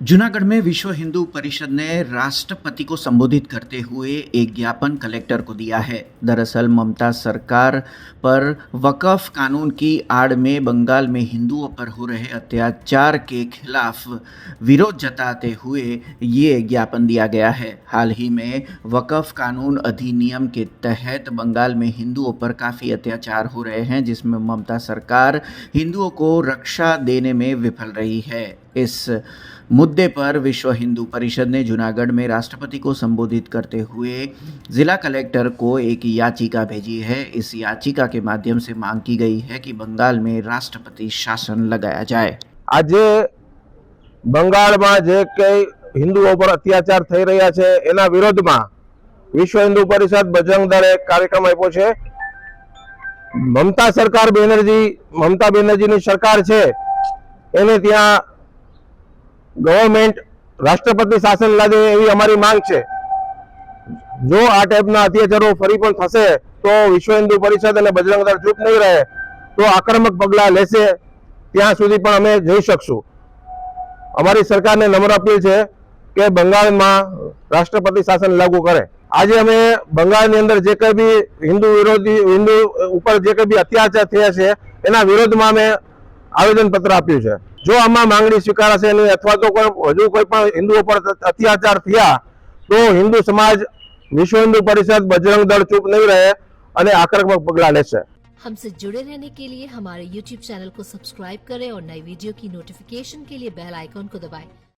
जूनागढ़ में विश्व हिंदू परिषद ने राष्ट्रपति को संबोधित करते हुए एक ज्ञापन कलेक्टर को दिया है। दरअसल ममता सरकार पर वक्फ कानून की आड़ में बंगाल में हिंदुओं पर हो रहे अत्याचार के खिलाफ विरोध जताते हुए ये ज्ञापन दिया गया है। हाल ही में वक्फ कानून अधिनियम के तहत बंगाल में हिंदुओं पर काफ़ी अत्याचार हो रहे हैं, जिसमें ममता सरकार हिंदुओं को रक्षा देने में विफल रही है। इस मुद्दे पर विश्व हिंदू परिषद ने जूनागढ़ में राष्ट्रपति को संबोधित करते हुए जिला कलेक्टर को एक याचिका भेजी है। इस याचिका के माध्यम से मांग की गई है कि बंगाल में राष्ट्रपति शासन लगाया जाए। आज बंगाल में जे कई हिंदुओं पर अत्याचार थई रह्या छे एना विरोध में विश्व हिंदू परिषद बजरंग दल एक कार्यक्रम आप्यो छे। ममता बेनर्जी सरकार छे एने त्यां गवर्नमेंट राष्ट्रपति शासन लादे एवी अमारी मांग छे। जो आ टाइपना अत्याचारो फरी पण थशे तो विश्व हिंदू परिषद अने बजरंग दल चूप नहीं रहे तो आक्रामक पगला लेशे, त्यां सुधी पण अमे जई शकशुं। अमारी सरकार ने नम्र अपील है कि बंगाल में राष्ट्रपति शासन लागू करे। आज अमे बंगाल अंदर जे कई भी हिंदू ऊपर जे कई भी अत्याचार थया छे एना विरोध में अमे आवेदन पत्र आप्युं छे। जो आमां मांगणी स्वीकाराशे नहीं अथवा तो हजू कोई पण हिंदुओं पर अत्याचार थया तो हिंदू समाज विश्व हिंदू परिषद बजरंग दल चूप नहीं रहे अने आक्रामक पगला लेशे। हमसे जुड़े रहने के लिए हमारे YouTube चैनल को सब्सक्राइब करें और नई वीडियो की नोटिफिकेशन के लिए बेल आइकॉन को दबाएं।